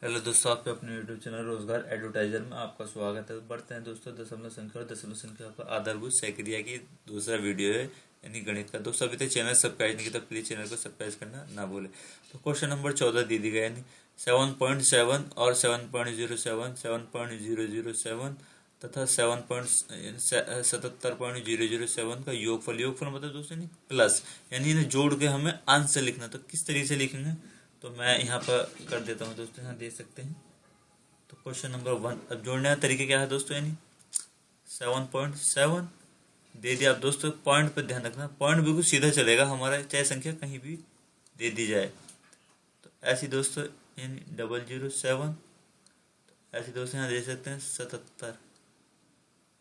Hello दोस्तों, आपके अपने यूट्यूब चैनल रोजगार एडवर्टाइजर में आपका स्वागत है। बढ़ते हैं दोस्तों दशमलव संख्या और दशमलव संख्या पर आधारभूत सह की दूसरा वीडियो है, यानी गणित का। दोस्तों अभी तक चैनल सब्सक्राइब नहीं किया तो प्लीज चैनल को सब्सक्राइब करना ना भूले। तो क्वेश्चन नंबर 14 दे दी गया, यानी 7.7 और 7.07, 7.007 तथा 77.007 का योगफल मतलब दोस्तों नहीं प्लस, यानी इन्हें जोड़ के हमें आंसर लिखना। तो किस तरीके से लिखेंगे, तो मैं यहाँ पर कर देता हूँ दोस्तों, यहाँ दे सकते हैं। तो क्वेश्चन नंबर 1, अब जोड़ने का तरीका क्या है दोस्तों, यानी 7.7 दे दिया। आप दोस्तों पॉइंट पर ध्यान रखना, पॉइंट बिल्कुल सीधा चलेगा हमारा, चाहे संख्या कहीं भी दे दी जाए। तो ऐसी दोस्तों यानी 007, ऐसे दोस्तों यहाँ दे सकते हैं 77,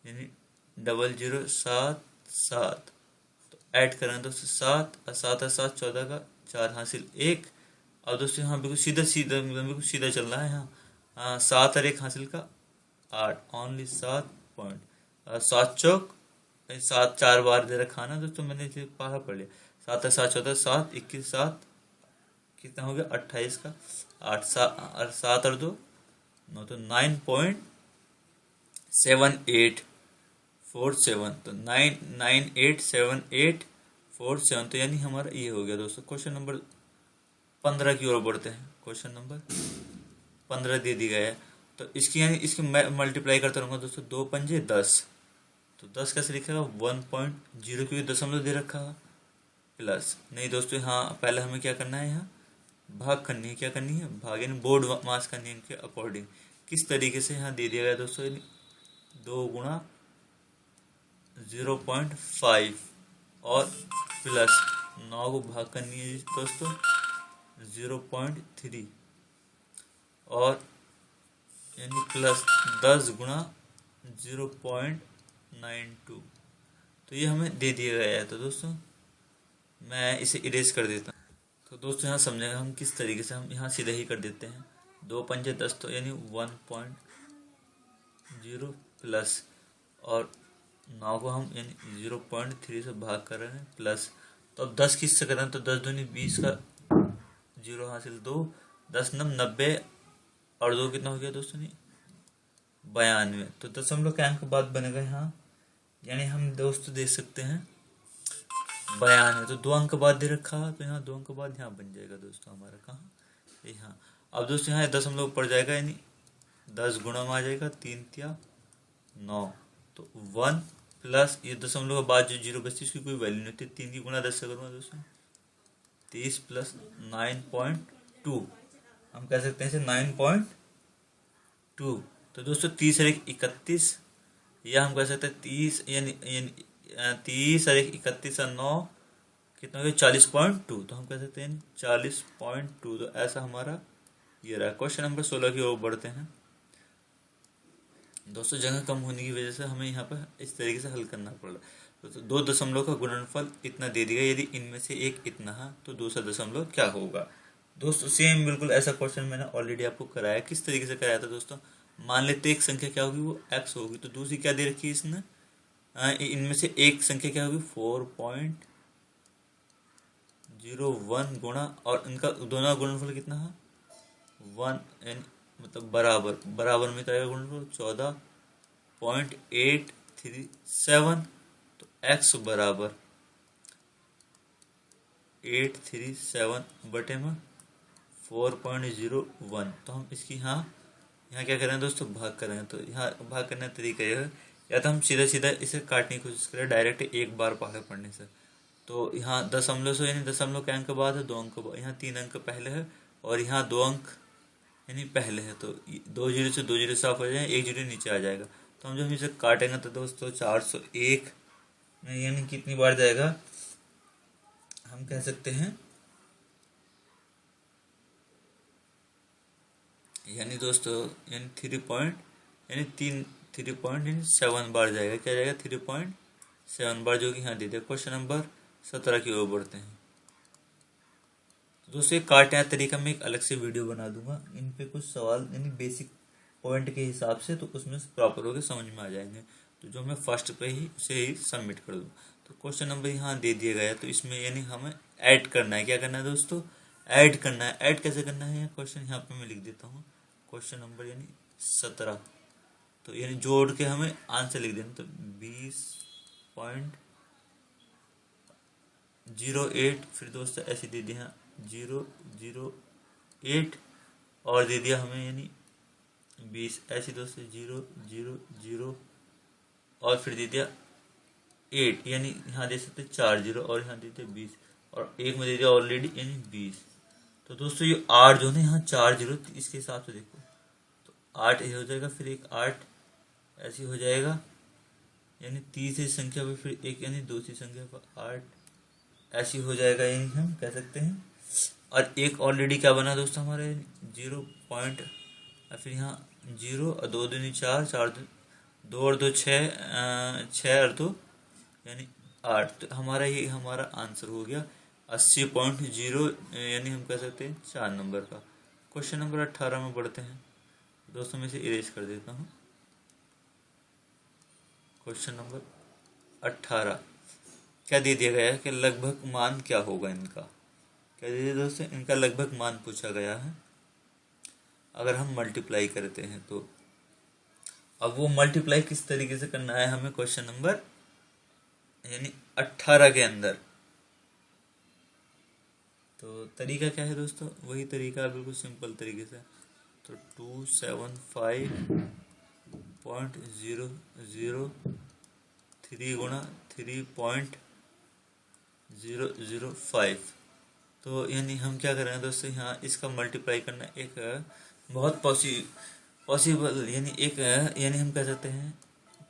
यानी 0077। तो ऐड करें दोस्तों 7 और 7 और 7 14 का 4 हासिल 1। अब दोस्तों यहाँ बिल्कुल सीधा सीधा बिल्कुल सीधा चल रहा है यहाँ। 7 और 1 हासिल का 8, ओनली 7 पॉइंट। 7 चौक 7 4 बार दे रखा ना दोस्तों, मैंने इसे पारा पढ़ लिया। 7 और 7 14, 7 21 7 कितना हो गया 28 का 8, 7 और 2 9, तो 9.7847। तो 9987847, तो यानी हमारा ये हो गया दोस्तों। क्वेश्चन नंबर 15 की ओर बढ़ते हैं। क्वेश्चन नंबर 15 दे दी गया है, तो इसकी यानी इसकी मैं मल्टीप्लाई करता रहूँगा दोस्तों। 2 पंजे 10, तो 10 कैसे लिखेगा 1.0, क्योंकि दशमलव दे रखा है, प्लस नहीं दोस्तों। हाँ पहले हमें क्या करना है, यहाँ भाग करनी है। क्या करनी है, भाग यानी बोर्ड मास करनी है इनके अकॉर्डिंग। किस तरीके से यहाँ दे दिया गया दोस्तों, 2 गुणा 0.5 और प्लस 9 को भाग करनी है दोस्तों 0.3 और यानी प्लस 10 गुणा 0.92। तो ये हमें दे दिया गया है। तो दोस्तों मैं इसे इरेज कर देता हूँ। तो दोस्तों यहाँ समझेंगे हम किस तरीके से, हम यहाँ सीधा ही कर देते हैं। 2 पंजे 10, तो यानी 1.0 प्लस और 9 को हम यानी 0.3 से भाग कर रहे हैं प्लस। तो अब 10 किससे करें, तो 10 दूनी 20 का 0 हासिल 2, 10 नम 90 और 2 कितना हो गया दोस्तों, नहीं 92। तो दशमलव के अंक बाद बनेगा यहाँ, यानी हम दोस्तों देख सकते हैं 92। तो 2 अंक बाद दे रखा है, तो यहाँ 2 अंक बाद यहाँ बन जाएगा दोस्तों हमारा, कहाँ यहाँ। अब दोस्तों यहाँ दशमलव पड़ जाएगा, यानी 10 गुणा में आ जाएगा 3 तिया 9, तो 1 प्लस ये दशमलव के बाद जो 0 बचती उसकी कोई वैल्यू नहीं होती। 3 की गुणा 10 से करूँगा दोस्तों 30 प्लस 9.2, हम कह सकते हैं इसे 9.2। तो दोस्तों 30 और 1 31, या हम कह सकते हैं 30 यानी 30 और 1 31 और 9 कितना हो गया 40.2। तो हम कह सकते हैं 40.2। तो ऐसा हमारा ये रहा। क्वेश्चन नंबर 16 की ओर बढ़ते हैं दोस्तों। जगह कम होने की वजह से हमें यहाँ पर इस तरीके से हल करना पड़ रहा है। तो 2 दशमलव का गुणनफल इतना दे दिया, यदि इनमें से एक इतना है तो दूसरा दशमलव क्या होगा। दोस्तों सेम बिल्कुल ऐसा क्वेश्चन मैंने ऑलरेडी आपको कराया। किस तरीके से कराया था दोस्तों, मान लेते एक संख्या क्या होगी, वो x होगी। तो दूसरी क्या दे रखी है इसने, इनमें से एक संख्या क्या होगी 4.01 गुणा, और इनका दोनों का गुणनफल कितना है 1, मतलब बराबर बराबर में क्या गुणनफल 14.837। तो x बराबर 837 बटे में 4.01। तो हम इसकी यहाँ क्या करें दोस्तों, भाग करें। तो यहाँ भाग करने का तरीका यह है, या तो हम सीधा सीधा इसे काटने की कोशिश करें डायरेक्ट एक बार पढ़े पढ़ने से। तो यहाँ दशमलव से यानी दशमलव के अंक बाद है 2 अंक, यहाँ 3 अंक पहले है और यहाँ 2 अंक यानी पहले है। तो 2 जीरो से 2 जीरो साफ हो जाए, 1 जीरो नीचे आ जाएगा। तो हम जब इसे काटेंगे तो दोस्तों 401 यानी कितनी बार जाएगा, हम कह सकते हैं यानी दोस्तों यानी 3.7 बार जाएगा। क्या जाएगा 3.7 बार, जो कि यहाँ दे दिया। क्वेश्चन नंबर 17 की ओर बढ़ते हैं। तो दोस्तों काटने का तरीका मैं एक अलग से वीडियो बना दूंगा, इन पे कुछ सवाल यानी बेसिक पॉइंट के हिसाब से, तो उसमें प्रॉपर होकर समझ में आ जाएंगे। तो जो मैं फर्स्ट पे ही उसे ही सबमिट कर दूँ। तो क्वेश्चन नंबर यहाँ दे दिया गया है, तो इसमें यानी हमें ऐड करना है। क्या करना है दोस्तों, ऐड करना है। ऐड कैसे करना है, क्वेश्चन यहाँ पे मैं लिख देता हूँ। क्वेश्चन नंबर यानी 17। तो यानी जोड़ के हमें आंसर लिख देना। तो 20.08 फिर दोस्तों ऐसे दे दिया 008 और दे दिया हमें यानी 20 ऐसे दोस्तों 000 और फिर दे दिया 8 यानी यहाँ दे सकते 4 जीरो और यहाँ दे दिया 20 और एक में दे दिया ऑलरेडी यानी 20। तो दोस्तों ये 8 जो है यहाँ 4 जीरो, इसके हिसाब से देखो तो 8 ये हो जाएगा, फिर एक 8 ऐसे हो जाएगा यानी तीसरी संख्या पर फिर एक यानी दूसरी संख्या पर 8 ऐसी हो जाएगा, यानी हम कह सकते हैं। और एक ऑलरेडी क्या बना दोस्तों हमारे 0 पॉइंट, फिर यहाँ 0 और 2 दूनी 4, 4 2 और 2 6, 6 और 2 यानी 8। तो हमारा ये हमारा आंसर हो गया 80.0 यानी हम कह सकते हैं 4 नंबर का। क्वेश्चन नंबर 18 में बढ़ते हैं दोस्तों, मैं इसे इरेज कर देता हूँ। क्वेश्चन नंबर 18 क्या दे दिया गया है कि लगभग मान क्या होगा इनका, क्या दे दिया दोस्तों, इनका लगभग मान पूछा गया है। अगर हम मल्टीप्लाई करते हैं तो अब वो मल्टीप्लाई किस तरीके से करना है हमें क्वेश्चन नंबर यानी 18 के अंदर। तो तरीका क्या है दोस्तों, वही तरीका है बिल्कुल सिंपल तरीके से। तो 275.003 गुणा 3.005। तो यानी हम क्या करेंगे दोस्तों, यहाँ इसका मल्टीप्लाई करना एक बहुत पॉसिबल यानी एक यानी हम कह सकते हैं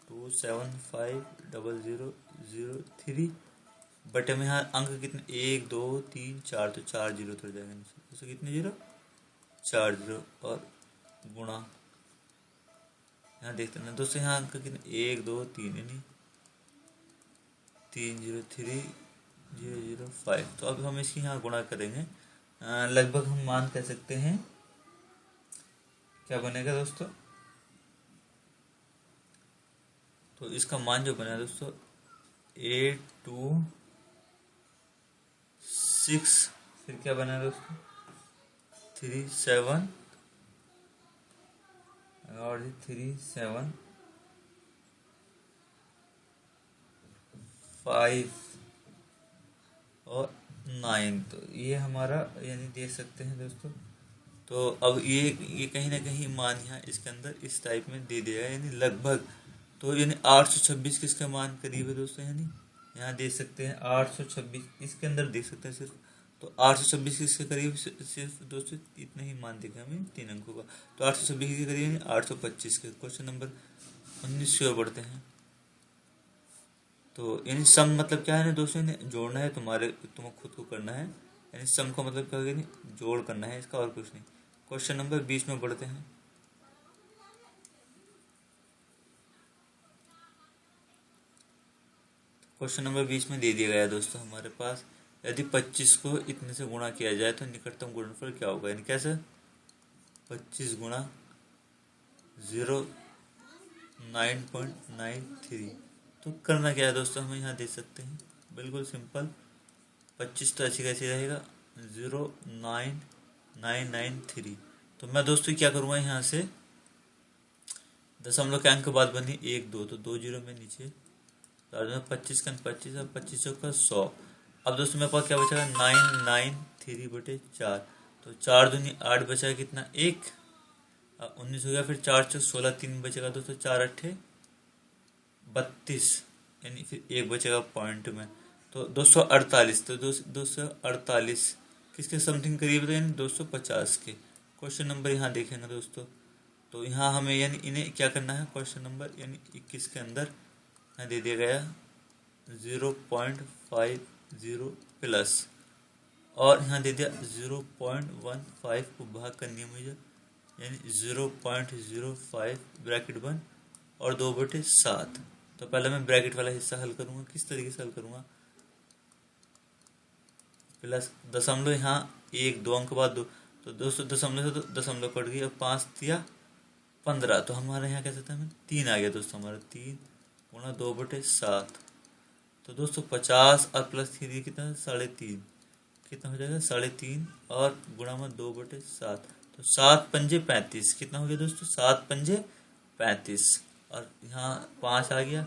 275.0003 बटे में यहाँ अंक कितने 1 2 3 4, तो 4 जीरो तो जाएगा नीचे, कितने जीरो 4 जीरो और गुणा यहाँ देखते हैं दोस्तों, यहाँ अंक कितने 1 2 3 यानी 303.005। तो अब हम इसकी यहाँ गुणा करेंगे, लगभग हम मान कह सकते हैं क्या बनेगा दोस्तों। तो इसका मान जो बना दोस्तों 826 फिर क्या बना दोस्तों 37 और 375 और 9। तो ये हमारा यानी देख सकते हैं दोस्तों। तो अब ये कहीं ना कहीं मान यहाँ इसके अंदर इस टाइप में दे दिया है यानी लगभग। तो यानी 826 किसका मान करीब है दोस्तों, यानी यहाँ देख सकते हैं 826 इसके अंदर देख सकते हैं सिर्फ। तो 826 किसके करीब सिर्फ दोस्तों इतना ही मान देगा हमें 3 अंकों का। तो 826 के करीब यानी 825 के। क्वेश्चन नंबर 19 की ओर बढ़ते हैं। तो यानी सम मतलब क्या है ना दोस्तों, इन्हें जोड़ना है, तुम्हें खुद को करना है। यानी सम का मतलब क्या होगा, जोड़ करना है इसका और कुछ नहीं। क्वेश्चन नंबर 20 में बढ़ते हैं। क्वेश्चन नंबर 20 में दे दिया गया है दोस्तों हमारे पास, यदि 25 को इतने से गुणा किया जाए तो निकटतम गुणनफल क्या होगा। यानी कैसे 25 गुणा 09.93। तो करना क्या है दोस्तों, हमें यहाँ देख सकते हैं बिल्कुल सिंपल। 25 तो ऐसी कैसी रहेगा 09993। तो मैं दोस्तों क्या करूँगा, यहाँ से दशमलव के अंक के बाद बनी 1 2, तो 2 जीरो में नीचे 25 का 25 और 25 का 100। अब दोस्तों मेरे पास क्या बचेगा 993/4। तो 4 दूनी 8 बचा कितना 1, 19 हो गया। फिर 4 चौक 16, 3 बचेगा दोस्तों 4 8 32 यानी फिर 1 बचेगा पॉइंट में। तो 248। तो 248 किसके समथिंग करीब थे, यानी 250 के। क्वेश्चन नंबर यहाँ देखेंगे दोस्तों। तो यहाँ हमें यानी इन्हें क्या करना है, क्वेश्चन नंबर यानी 21 के अंदर यहाँ दे दिया गया 0.50 प्लस और यहाँ दे दिया 0.15 को भाग करनी है मुझे, यानी 0.05 ब्रैकेट 1 और 2/7। तो पहले मैं ब्रैकेट वाला हिस्सा हल करूँगा। किस तरीके से हल करूँगा, प्लस दशमलव यहाँ 1 2 अंक बाद 2, तो दोस्तों दशमलव से तो दशमलव कट गई और 5 दिया 15। तो हमारे यहाँ क्या सकता है 3 आ गया दोस्तों हमारा 3 गुणा 2/7। तो दोस्तों 50 और प्लस 3 कितना 3.5, कितना हो जाएगा 3.5 और गुणा में 2/7। तो 7×5 = 35। कितना हो गया दोस्तों? 7×5 = 35। और यहाँ 5 आ गया।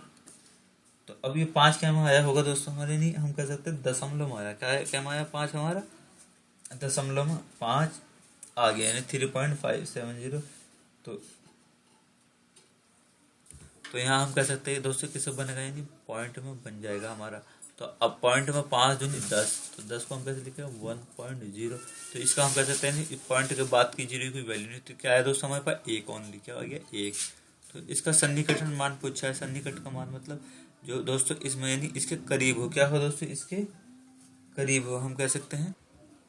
तो अब ये 5 क्या में आया होगा दोस्तों हमारे? नहीं, हम कह सकते हैं दशमलव में आया। क्या में आया? 5 हमारा दशमलव में 5 आ गया, यानी 3.570। तो यहाँ हम कह सकते हैं दोस्तों किससे बनेगा, यानी पॉइंट में बन जाएगा हमारा। तो अब पॉइंट में 5 दूनी 10, तो 10 को हम कैसे लिखेंगे? 1.0। तो इसका हम कह सकते हैं नहीं, पॉइंट के बाद की जीरो की वैल्यू नहीं, तो क्या है दोस्तों हमारे पास? 1 ओनली। क्या आ गया? 1। तो इसका सन्निकटन मान पूछा है। सन्निकट का मान मतलब जो दोस्तों इसमें यानी इसके करीब हो। क्या हो दोस्तों? इसके करीब हो हम कह सकते हैं।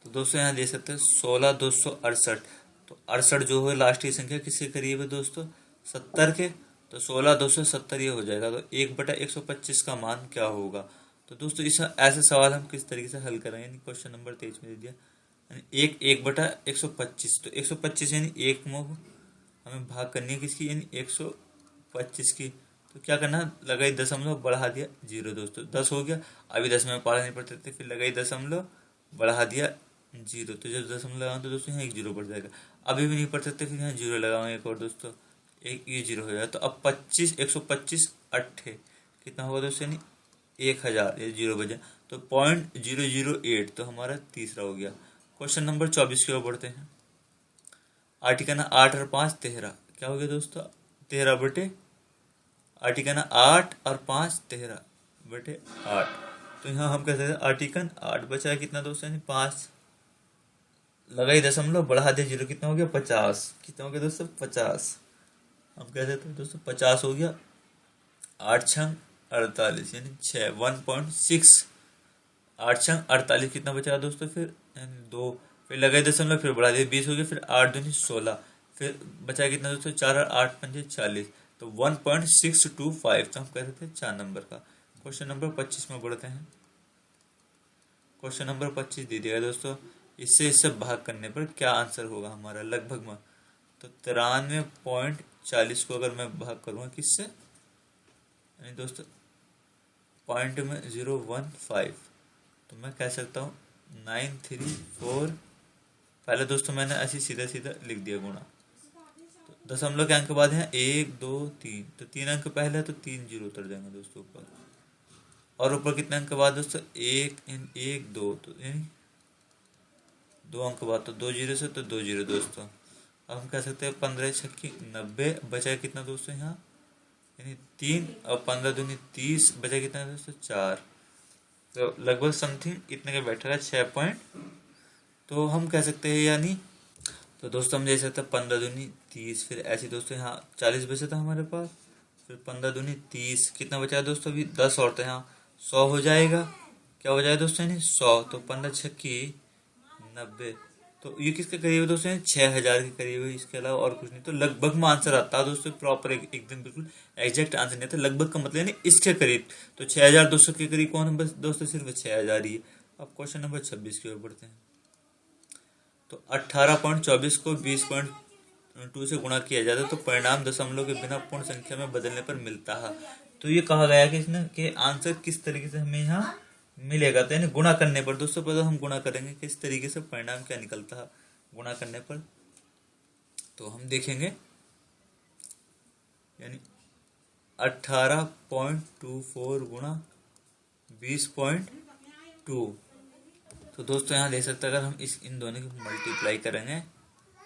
तो दोस्तों यहाँ दे सकते हैं 16,268। तो 68 जो है लास्ट की संख्या किसके करीब है दोस्तों? 70 के। तो 16,270 ये हो जाएगा। तो 1/125 का मान क्या होगा? तो दोस्तों इस ऐसे सवाल हम किस तरीके से हल करेंगे? यानी क्वेश्चन नंबर 23 में दे दिया, यानी 1/125। तो 125 यानी 1 में हमें भाग करनी है किसकी? यानी 125 की। तो क्या करना? लगाई दशमलव, बढ़ा दिया 0 दोस्तों। 10 हो गया। अभी 10 में पढ़ा नहीं पड़ते थे, फिर लगाई दशमलव, बढ़ा दिया 0। तो जब दशमलव लगाऊँ तो दोस्तों यहाँ 1 0 बढ़ जाएगा। अभी भी नहीं पढ़ सकते, फिर यहाँ 0 लगाऊंगे एक और दोस्तों, एक ये 0 हो जाएगा। तो अब 125 8 कितना होगा दोस्तों? यानी 1000। ये 0 बजे तो 0.008। तो हमारा तीसरा हो गया। क्वेश्चन नंबर 24 की ओर बढ़ते हैं। आर्टिकल 8 और 5 13। क्या हो गया दोस्तों? 13/8 8 और 5 13/8। तो यहाँ हम कह सकते हैं आर्टिकल 8 बचा है कितना दोस्तों? यानी 5 लगाई दशमलव, बढ़ा दे 0। कितना हो गया? 50। कितना हो गया दोस्तों? 50। हम कह सकते हैं दोस्तों 50 हो गया। 8 छंग 48 यानी 6 1.6। 8 छंग 48 कितना बचा दोस्तों? फिर यानी 2, फिर लगाई दशमलव, फिर बढ़ा दिया 20 हो गया। फिर 8 दूनी 16, फिर बचा कितना दोस्तों? 4 और 8 पंजे 40। तो 1.625। तो हम कह सकते हैं 4 नंबर का। क्वेश्चन नंबर 25 में बढ़ते हैं। क्वेश्चन नंबर 25 दे दिया दोस्तों, इससे भाग करने पर क्या आंसर होगा हमारा लगभग में? तो 93.40 को अगर मैं भाग करूँगा किससे? यानी दोस्तों पॉइंट में 0.15, तो मैं कह सकता हूँ 934। पहले दोस्तों मैंने ऐसे सीधा सीधा लिख दिया गुणा। तो दशमलव के अंक के बाद है 1 2 3, तो 3 अंक पहले है तो 3 0 उतर जाएंगे दोस्तों ऊपर। और ऊपर कितने अंक के बाद दोस्तों? 1 2, तो यानी 2 अंक बाद तो 2 0 से तो 2 0 दोस्तों। अब हम कह सकते हैं 15 छक्की 90। बचा कितना दोस्तों यहाँ? यानी 3 और 15 दूनी 30। बचा कितना दोस्तों? 4। तो लगभग समथिंग इतने का बैठेगा 6 पॉइंट। तो हम कह सकते हैं यानी, तो दोस्तों हम दे सकते हैं 15 दूनी 30। फिर ऐसे दोस्तों यहाँ 40 बचा था हमारे पास। फिर 15 दूनी 30 कितना बचा है दोस्तों? अभी 10 और तो यहाँ 100 हो जाएगा। क्या हो जाएगा दोस्तों? यानी 100। तो 15 छक्की 90। तो ये किसके करीब है दोस्तों? 6000 के करीब है। इसके अलावा और कुछ नहीं। तो लगभग में आंसर आता है दोस्तों। प्रॉपर एकदम बिल्कुल एग्जैक्ट आंसर नहीं आता। लगभग का मतलब यानी इसके करीब। तो 6200 के करीब कौन है? बस दोस्तों सिर्फ 6000 ही है। अब क्वेश्चन नंबर 26 की ओर बढ़ते हैं। तो 18.24 को 20.2 से गुणा किया जाता है तो परिणाम दशमलव के बिना पूर्ण संख्या में बदलने पर मिलता है। तो ये कहा गया कि इसने कि आंसर किस तरीके से हमें यहाँ मिलेगा। तो यानी गुणा करने पर दोस्तों, पहले हम गुणा करेंगे किस तरीके से, परिणाम क्या निकलता है गुणा करने पर। तो हम देखेंगे यानी 18.24 गुणा 20.2। तो दोस्तों यहाँ देख सकते हैं अगर हम इन दोनों की मल्टीप्लाई करेंगे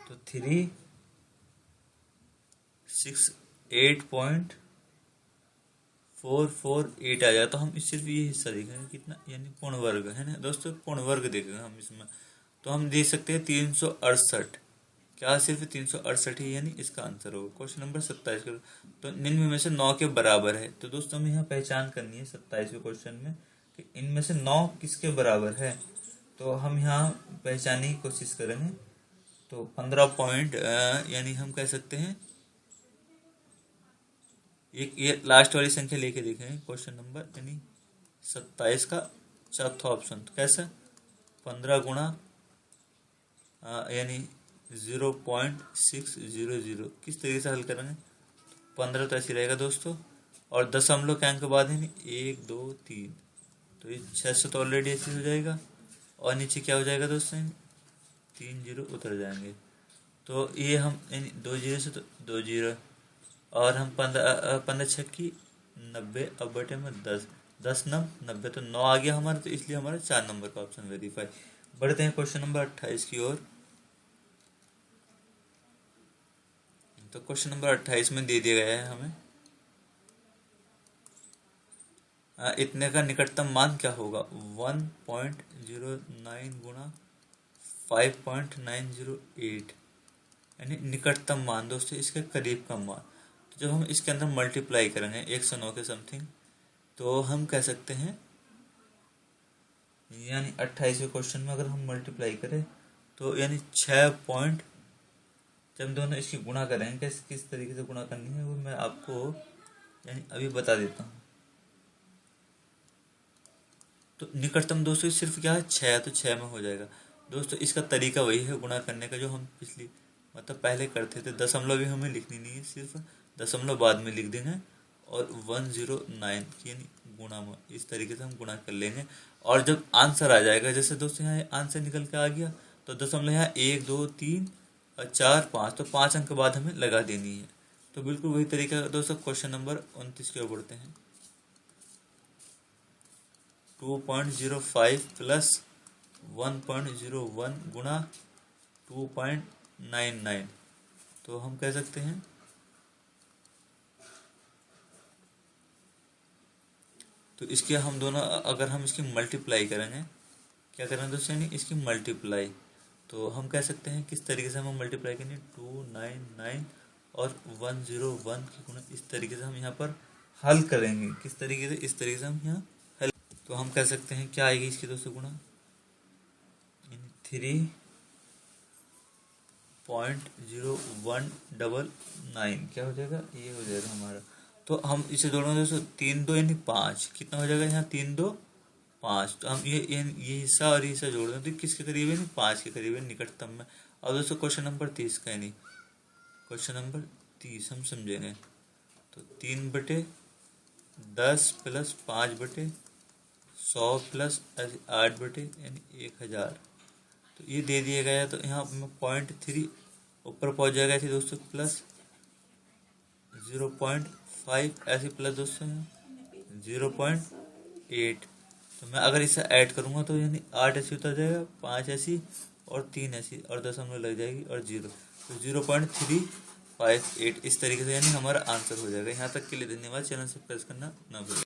तो 368.448 आ जाएगा। तो हम सिर्फ ये हिस्सा देखेंगे कितना, यानी पूर्ण वर्ग है ना दोस्तों, पूर्ण वर्ग देखेंगे हम इसमें। तो हम देख सकते हैं 368। क्या सिर्फ 368 ही, यानी इसका आंसर होगा। क्वेश्चन नंबर 27 का, तो निम्न में से 9 के बराबर है। तो दोस्तों हमें यहाँ पहचान करनी है 27वें क्वेश्चन में कि इनमें से 9 किसके बराबर है। तो हम यहाँ पहचानने की कोशिश करेंगे। तो 15 पॉइंट यानी हम कह सकते हैं एक ये लास्ट वाली संख्या लेके देखेंगे। क्वेश्चन नंबर यानी 27 का चौथा ऑप्शन। तो कैसे? 15 गुणा यानी 0.600 किस तरीके से हल करेंगे? 15 तो ऐसे रहेगा दोस्तों, और दशमलव के अंक के बाद है 1 2 3। तो ये 600 तो ऑलरेडी ऐसे हो जाएगा। और नीचे क्या हो जाएगा दोस्तों? 3 0 उतर जाएंगे। तो ये हम यानी 2 जीरो से तो 2 जीरो, और हम 15 छक्की 90, अब बटे में 10, 10 नम 90, तो 9 आ गया हमारा, तो इसलिए हमारा 4 नंबर का ऑप्शन वेरीफाई। बढ़ते हैं क्वेश्चन नंबर 28 की ओर। तो क्वेश्चन नंबर 28 में दे दिया गया है हमें इतने का निकटतम मान क्या होगा। 1.09 गुणा 5.908, यानी निकटतम मान दोस्तों, इसके करीब का मान। तो जब हम इसके अंदर मल्टीप्लाई करेंगे 109 के समथिंग, तो हम कह सकते हैं, यानी 28वें क्वेश्चन में अगर हम मल्टीप्लाई करें तो यानी 6 पॉइंट, जब दोनों इसकी गुणा करेंगे, किस तरीके से गुणा करनी है वो मैं आपको यानी अभी बता देता हूँ। तो निकटतम दोस्तों सिर्फ क्या है 6, तो 6 में हो जाएगा दोस्तों। इसका तरीका वही है गुणा करने का जो हम पिछली मतलब पहले करते थे। दशमलव भी हमें लिखनी नहीं है, सिर्फ दशमलव बाद में लिख देंगे, और 109 की यानी गुणा में इस तरीके से हम गुणा कर लेंगे। और जब आंसर आ जाएगा, जैसे दोस्तों यहाँ आंसर निकल के आ गया, तो दशमलव यहाँ 1 2 3 और 4 5, तो 5 अंक बाद हमें लगा देनी है। तो बिल्कुल वही तरीका दोस्तों क्वेश्चन नंबर 29 की ओर बढ़ते हैं। 2.05 प्लस 1.01 गुणा 2.99, तो हम कह सकते हैं तो इसके हम दोनों अगर हम इसकी मल्टीप्लाई करेंगे, क्या करेंगे दोस्तों, यानी इसकी मल्टीप्लाई, तो हम कह सकते हैं किस तरीके से हम मल्टीप्लाई करेंगे 299 और 101 की गुणा, इस तरीके से हम यहाँ पर हल करेंगे। किस तरीके से, इस तरीके से हम यहाँ हल, तो हम कह सकते हैं क्या आएगी इसकी दोस्तों गुणा, 3.0199 क्या हो जाएगा, ये हो जाएगा हमारा। तो हम इसे जोड़ेंगे दोस्तों, 3 2 यानी 5, कितना हो जाएगा यहाँ 3 2 5, तो हम ये हिस्सा और ये हिस्सा जोड़ दें तो किसके करीब है, 5 के करीब है निकटतम में। और दोस्तों क्वेश्चन नंबर 30 का, यानी क्वेश्चन नंबर 30 हम समझेंगे, तो 3/10 प्लस 5/100 प्लस 8 यानी 1000, तो ये दे दिया गया है। तो यहाँ 0.3 ऊपर पहुंच जाएगा ऐसे दोस्तों, प्लस 0.5 ऐसे, प्लस दोस्तों 0.8, तो मैं अगर इसे ऐड करूंगा तो यानी 8 ऐसी उतर जाएगा, 5 ऐसी और 3 ऐसी, और दशमलव लग जाएगी और 0, तो 0.358 इस तरीके से यानी हमारा आंसर हो जाएगा। यहाँ तक के लिए धन्यवाद। चैनल सब्सक्राइब करना ना भूलें।